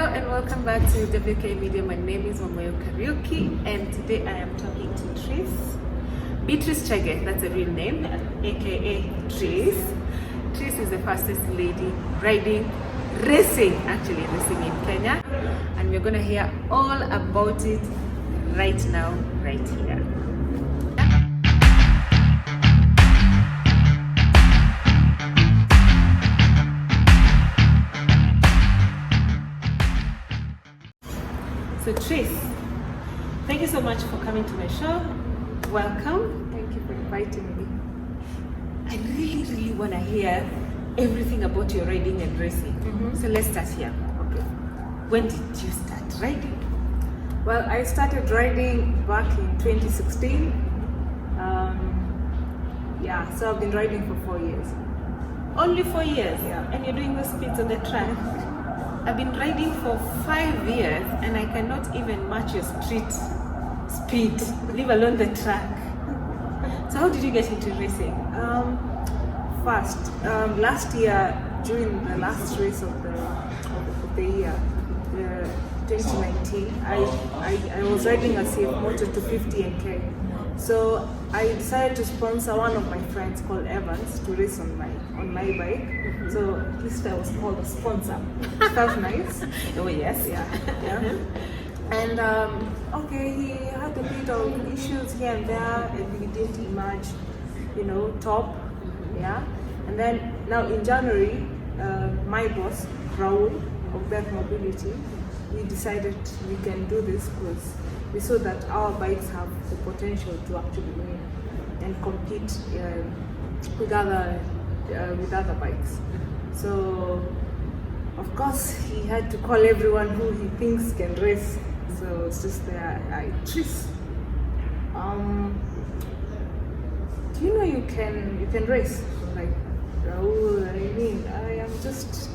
and welcome back to WK Media. My name is Mamoyo Kariuki and today I am talking to Beatrice Chege, that's a real name, aka Trice. Trice is the fastest lady racing in Kenya, and we're gonna hear all about it right now, right here. So Trice, thank you so much for coming to my show. Welcome. Thank you for inviting me. I really want to hear everything about your riding and racing. So let's start here. Okay. When did you start riding? Well, I started riding back in 2016. So I've been riding for 4 years. Only 4 years? Yeah. And you're doing the speeds on the track? I've been riding for 5 years and I cannot even match your street speed, leave alone the track. So how did you get into racing? Last year, during the last race of the year, 2019, I was riding a CF motor to 50 NK. So I decided to sponsor one of my friends called Evans to race on my bike. So at least I was called a sponsor. It felt nice. Oh yes. Yeah. And he had a bit of issues here and there, and he didn't emerge, top. Yeah. And then now in January, my boss Raul of Beth Mobility, we decided we can do this because we saw that our bikes have the potential to actually win and compete with other bikes. So of course he had to call everyone who he thinks can race. So it's just there. Trice, do you know you can race? Like, Raul, I am just.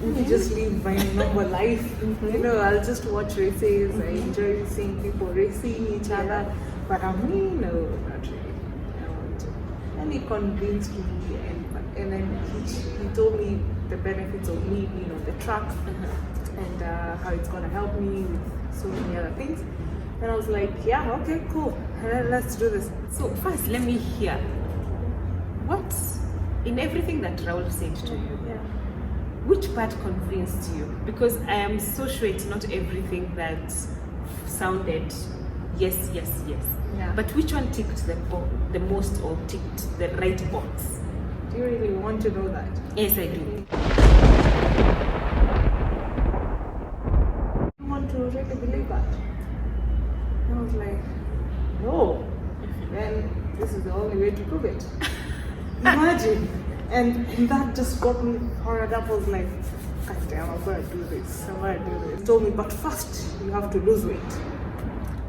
We just live my normal life. I'll just watch races. I enjoy seeing people racing each other. But no, not really. I want to. And he convinced me, and then he told me the benefits of me being on the track and how it's gonna help me with so many other things. And I was like, yeah, okay, cool. Let's do this. So first, let me hear what in everything that Raul said to you. Yeah. Which part convinced you? Because I am so sure it's not everything that sounded yes. Yeah. But which one ticked the most or ticked the right box? Do you really want to know that? Yes, I do. You want to really believe that? I was like, no. Then this is the only way to prove it. Imagine. And that just got me fired up. I was like, God damn, I'm gonna do this. He told me, but first you have to lose weight.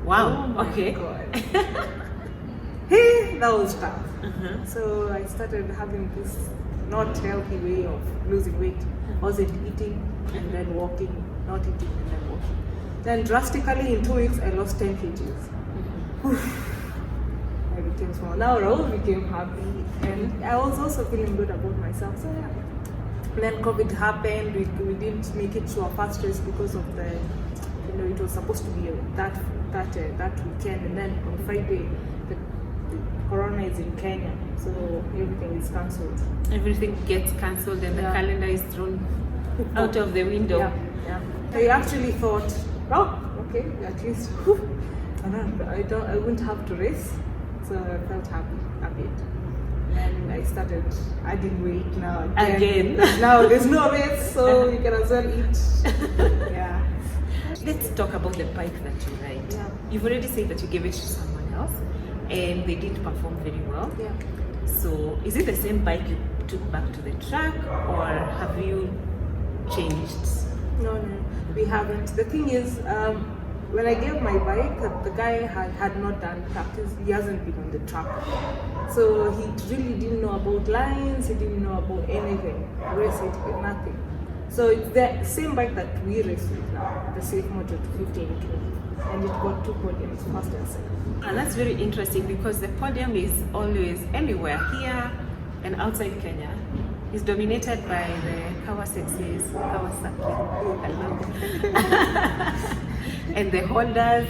Wow. Oh my okay. God. Hey, that was tough. So I started having this not healthy way of losing weight. I wasn't eating and then walking, not eating and then walking. Then drastically in 2 weeks I lost 10 kgs. I became small. Now Raul became happy, and I was also feeling good about myself. So yeah. And then COVID happened. We didn't make it to our first race because of the, it was supposed to be that weekend, and then on Friday the corona is in Kenya, so everything is cancelled. Everything gets cancelled and the calendar is thrown out of the window. Yeah. I actually thought, oh, okay, at least I wouldn't have to race. So I felt happy a bit. And I started adding weight now. Again. Now there's no race, so you can as well eat. Yeah. Let's talk about the bike that you ride. Yeah. You've already said that you gave it to someone else and they didn't perform very well. Yeah. So is it the same bike you took back to the track or have you changed? No, we haven't. The thing is, when I gave my bike, the guy had not done practice. He hasn't been on the track. So he really didn't know about lines, he didn't know about anything. Racing, nothing. So it's the same bike that we race with now, the safe motor to 15 kg. And it got 2 podiums, first and second. And that's very interesting because the podium is always anywhere, here and outside Kenya. is dominated by the Kawasaki's, and the holders,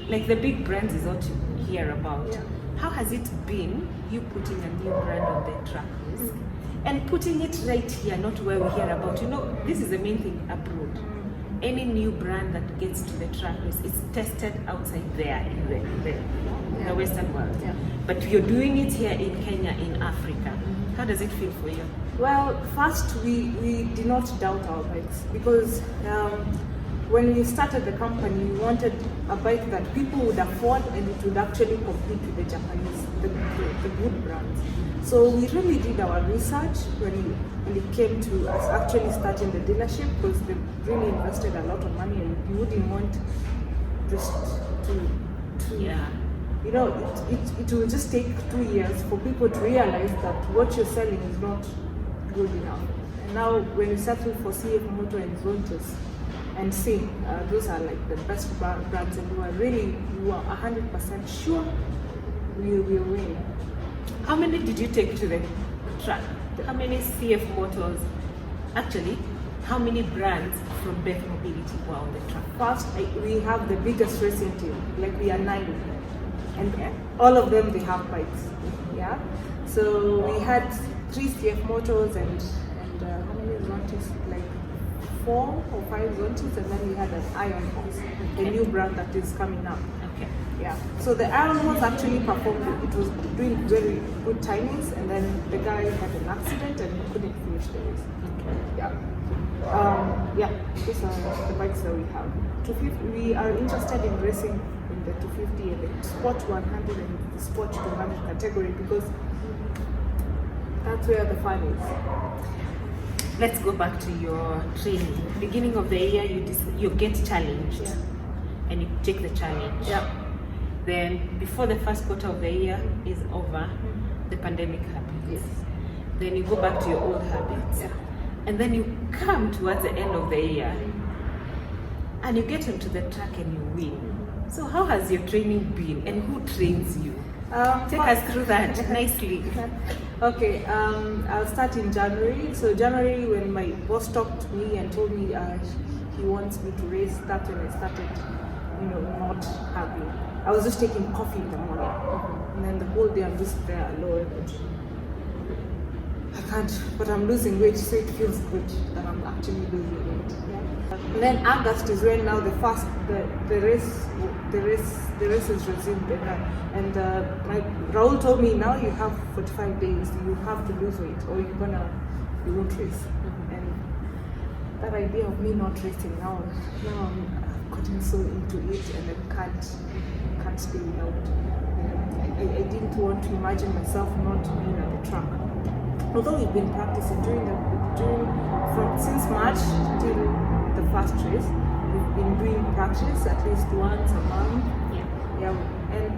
like the big brands is what you hear about. Yeah. How has it been, you putting a new brand on the track list and putting it right here, not where we hear about? You know, this is the main thing abroad. Any new brand that gets to the track list is tested outside there in the Western world. Yeah. But you're doing it here in Kenya, in Africa. How does it feel for you? Well, first we did not doubt our bikes because when we started the company, we wanted a bike that people would afford and it would actually compete with the Japanese, the good brands. So we really did our research when it came to us actually starting the dealership, because they really invested a lot of money and you wouldn't want just to you know, it will just take 2 years for people to realize that what you're selling is not good enough. And now when you settle for CF Moto and Zontes and see, those are like the best brands, and you are 100% sure we will win. How many did you take to the track? How many CF Motors? Actually, how many brands from Beth Mobility were on the track? First, we have the biggest racing team, like we are 9, and all of them, they have bikes. Yeah. So we had 3 CF Motors and how many Zontes? Like 4 or 5 Zontes, and then we had an Iron Horse, a new brand that is coming up. Okay. Yeah. So the Iron Horse actually performed. It was doing very good timings, and then the guy had an accident and he couldn't finish the race. Okay. Yeah. Yeah. These are the bikes that we have. 250. We are interested in racing in the 250 and the Sport 100 and the Sport 200 category because that's where the fun is. Let's go back to your training. Beginning of the year, you get challenged, and you take the challenge. Yeah. Then before the first quarter of the year is over, the pandemic happens. Yes. Then you go back to your old habits. Yeah. And then you come towards the end of the year and you get onto the track and you win. So how has your training been and who trains you? Take us through that nicely. Okay, I'll start in January. So January, when my boss talked to me and told me he wants me to race, that's when I started, not happy. I was just taking coffee in the morning, and then the whole day I'm just there alone. I can't, but I'm losing weight, so it feels good that I'm actually losing weight. Yeah. And then August is when now the race is resumed, and Raul told me now you have 45 days, you have to lose weight, or you won't race. And that idea of me not racing now I'm gotten so into it, and I can't stay without. I didn't want to imagine myself not being at the track. Although we've been practicing since March till the first race, we've been doing practice at least once a month. Yeah, and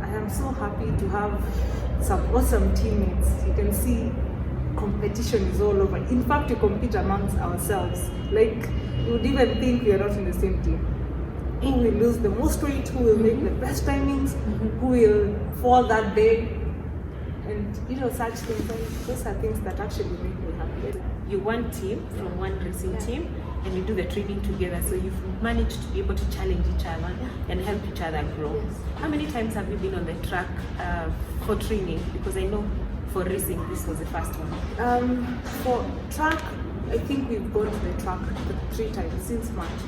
I am so happy to have some awesome teammates. You can see competition is all over. In fact, we compete amongst ourselves. Like, you would even think we are not in the same team. Who will lose the most weight? Who will make the best timings? Who will fall that day? And such things, those are things that actually make me happy. You one team from one racing team, and you do the training together, so you've managed to be able to challenge each other and help each other grow. Yes. How many times have you been on the track for training? Because I know for racing this was the first one. For track, I think we've gone to the track 3 times since March.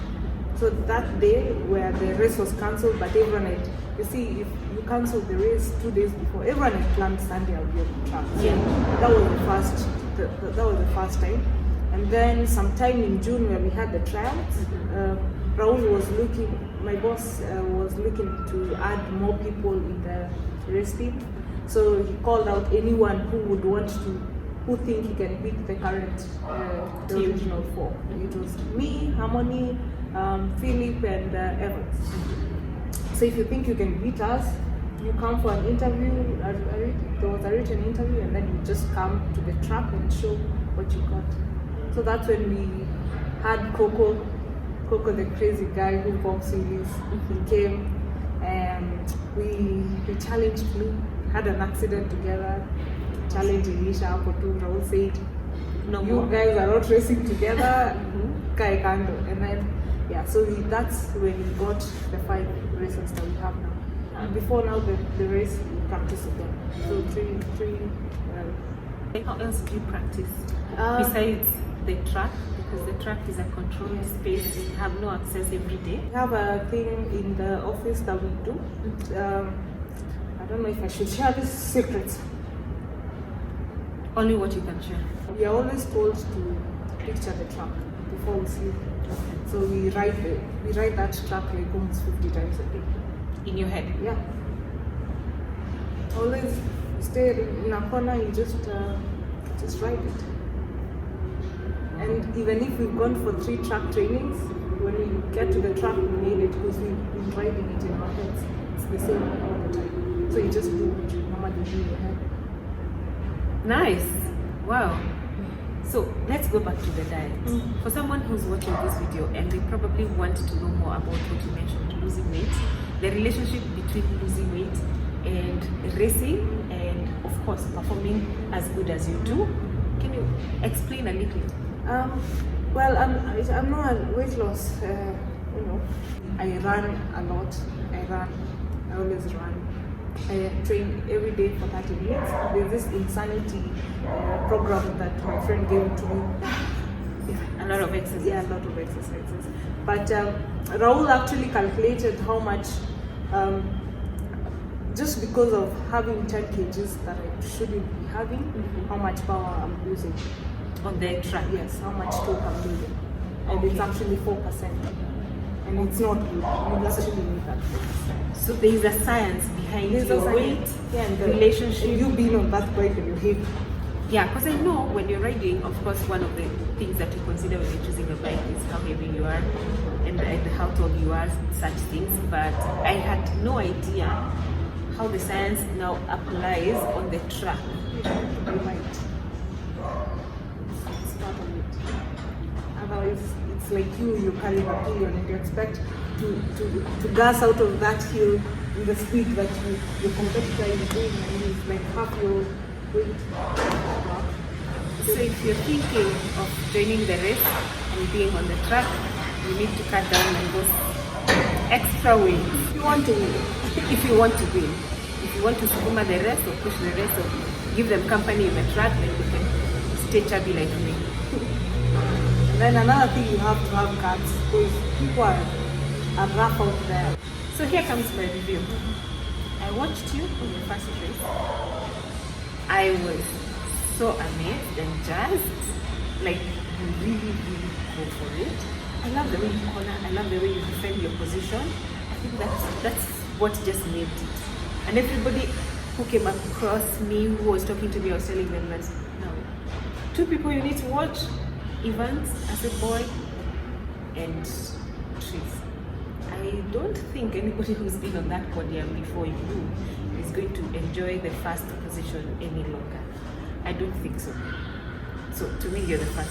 So that day where the race was cancelled, but everyone had, you see, if you cancel the race 2 days before, everyone had planned Sunday I'll be on the track. Yeah. That was the first time. And then sometime in June where we had the tryouts, Raul was looking, my boss was looking to add more people in the race team. So he called out anyone who would want to, who think he can beat the current, the original 4. It was me, Harmony, Philip, and Evans. So if you think you can beat us, you come for an interview. There was a written interview, and then you just come to the track and show what you got. So that's when we had Coco, the crazy guy who bombs wheelies. He came and we challenged me. Had an accident together. challenge ilisha hapo tu. Raul said, No you more. guys are not racing together, kai kando. And then, so that's when we got the 5 races that we have now. Before now, the race we practice again. So three. How else do you practice besides the track? Because the track is a controlled space. You have no access every day. We have a thing in the office that we do. I don't know if I should share these secrets. Only what you can share. We are always told to picture the track before we sleep. So we write that track like almost 50 times a day. In your head? Yeah. Always stay in a corner, you just write it. And even if we've gone for 3 track trainings, when we get to the track, we need it because we've been writing it in our heads. It's the same all the time. So you just do what you normally do in your head. Nice. Wow. So let's go back to the diet. For someone who's watching this video and they probably want to know more about what you mentioned, losing weight, the relationship between losing weight and racing, and of course performing as good as you do. Can you explain a little? Well, I'm not a weight loss. I run a lot. I always run. I train every day for 30 minutes. There's this insanity program that my friend gave to me. A lot of exercise. Yeah, a lot of exercises. But Raul actually calculated how much, just because of having 10 kgs that I shouldn't be having, how much power I'm losing. On the track? Yes, how much torque I'm losing. And it's actually 4%. And it's not good. You actually need that 4%. So there is a science behind your weight, and the relationship. You being on that bike and your hip. Yeah, because I know when you're riding, of course, one of the things that you consider when you're choosing a bike is how heavy you are and how tall you are, such things. But I had no idea how the science now applies on the track. You might. It's part of it. Otherwise, it's like you're carrying a pillion and you expect to gas out of that hill with the speed that your competitor is doing, and it's like half your weight. So if you're thinking of joining the race and being on the track, you need to cut down on those extra weight. If you want to win. If you want to win. If you want to sukuma the rest or push the rest or give them company in the track, then you can stay chubby like me. And then another thing, you have to have guts, because people are rough out there. So here comes my review. I watched you on your first race. I was so amazed and jazzed. Like, you really, really go for it. I love the way you corner. I love the way you defend your position. I think that's what just made it. And everybody who came across me, who was talking to me, I was telling them that now, 2 people you need to watch: Evans as a boy and Tris. I don't think anybody who's been on that podium before you is going to enjoy the first position any longer. I don't think so. So to me, you're the first.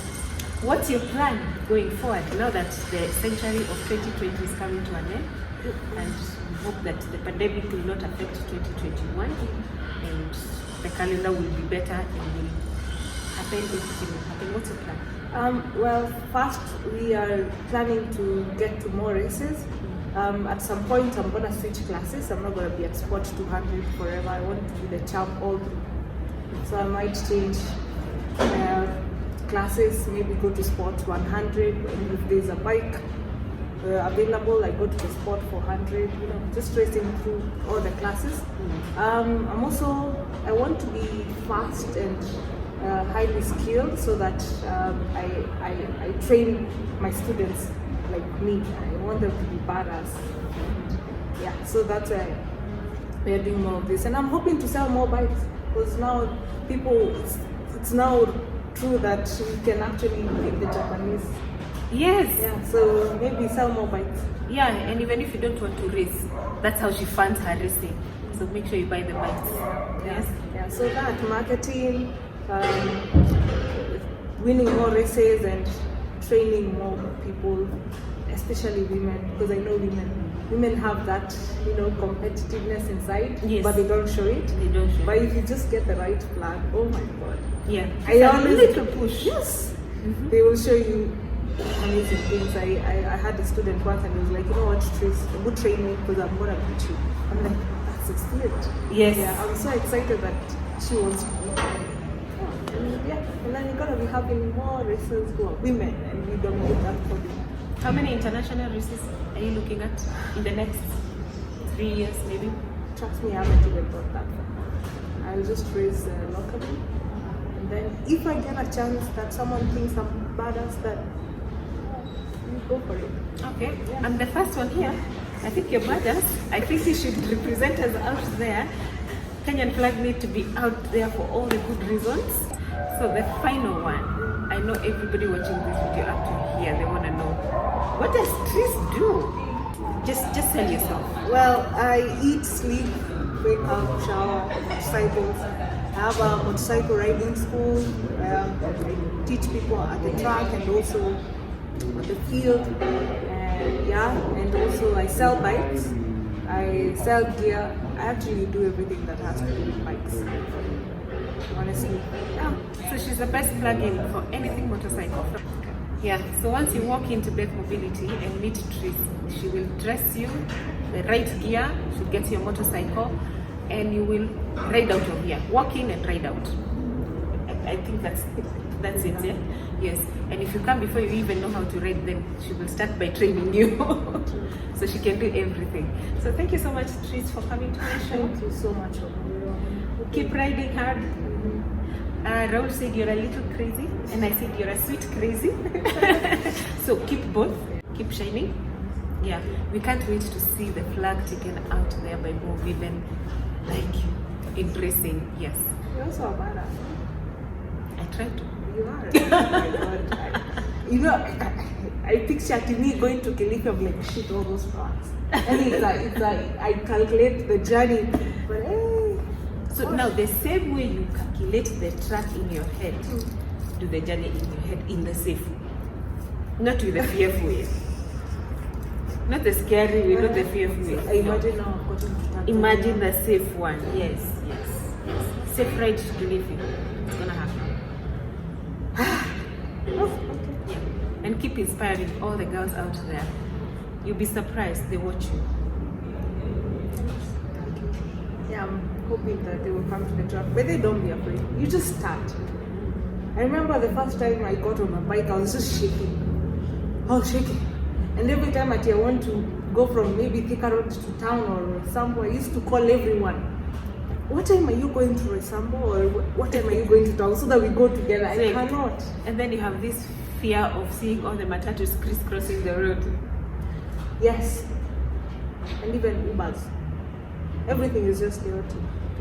What's your plan going forward now that the century of 2020 is coming to an end? And we hope that the pandemic will not affect 2021 and the calendar will be better and will happen, everything will happen. What's your plan? Well, first, we are planning to get to more races. At some point, I'm going to switch classes. I'm not going to be at Sport 200 forever. I want to be the champ all through. So I might change classes, maybe go to Sport 100. And if there's a bike available, I go to the Sport 400. Just racing through all the classes. I want to be fast and highly skilled, so that I train my students like me. I want them to be badass. Yeah, so that's why we are doing more of this, and I'm hoping to sell more bikes, because now it's now true that we can actually beat the Japanese. Yes. Yeah, so maybe sell more bikes. Yeah, and even if you don't want to race, that's how she funds her racing. So make sure you buy the bikes. Yes. Yeah. So that marketing, winning more races and training more people, especially women, because I know women have that, you know, competitiveness inside, Yes. but they don't show it. They don't show But it. if you just get the right flag, oh my god. Yeah. I It's a always little push. Yes. They will show you amazing things. I had a student once and he was like, you know what, Tris, would train me because I'm gonna beat you. I'm like, that's excellent. Yes. Yeah, I'm so excited that she wants to beat me. And then you're gonna be having more races who are women and we dominate that podium. How many international races are you looking at in the next 3 years, maybe? Trust me, I haven't even thought that far. I'll just race locally. And then if I get a chance that someone thinks I'm badass, then you go for it. Okay, I'm the first one here. I think you're badass. I think you should represent us out there. Kenyan flag need to be out there for all the good reasons. So the final one, I know everybody watching this video up to here, they want to know, what does Tris do? Just tell yourself. Well, I eat, sleep, wake up, shower, motorcycles. I have a motorcycle riding school. I teach people at the track and also at the field. And also I sell bikes. I sell gear. I actually do everything that has to do with bikes. Honestly. So she's the best plug-in for anything motorcycle. Yeah, so once you walk into Beth Mobility and meet Tris, she will dress you the right gear, she'll get your motorcycle, and you will ride out of here. Walk in and ride out. I think that's it, yeah? Yes. And if you come before you even know how to ride, then she will start by training you. So she can do everything. So thank you so much, Tris, for coming to my show. Thank you so much. Keep riding hard. Raul said you're a little crazy, and I said you're a sweet crazy. So keep both, keep shining. Yeah, we can't wait to see the flag taken out there by more women like you, embracing. Yes. You're also a badass. I tried to. You are. Oh my god. You know, I picture me going to Kilifi, I'm like, shit, all those flags. And it's like, I calculate the journey, but hey. So now the same way you calculate the track in your head, do the journey in your head in the safe way. Not with the fearful way. Not the scary way, not the fearful way. I imagine now I've gotten to Tanzania. Imagine the safe one. Yes. Safe ride to Kilifi. It's gonna happen. Oh, okay. Yeah. And keep inspiring all the girls out there. You'll be surprised, they watch you. Yeah, I'm hoping that they will come to the track, but they don't be afraid. You just start. I remember the first time I got on my bike, I was just shaking. I was shaking. And every time I want to go from maybe Thika Road to town or somewhere, I used to call everyone. What time are you going to Resambo, or what time are you going to town, so that we go together? I cannot. And then you have this fear of seeing all the matatus crisscrossing the road. Yes. And even Ubers. Everything is just chaotic.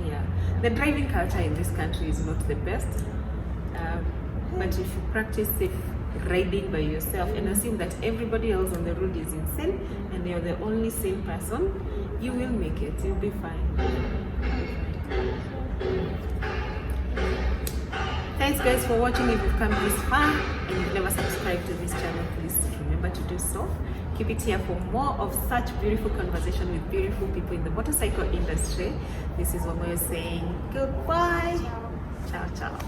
Yeah. The driving culture in this country is not the best. But if you practice safe riding by yourself and assume that everybody else on the road is insane and you're the only sane person, you will make it. You'll be fine. Thanks guys for watching. If you've come this far and you've never subscribed to this channel, please remember to do so. Keep it here for more of such beautiful conversation with beautiful people in the motorcycle industry. This is Wamoyo saying goodbye. Ciao, ciao.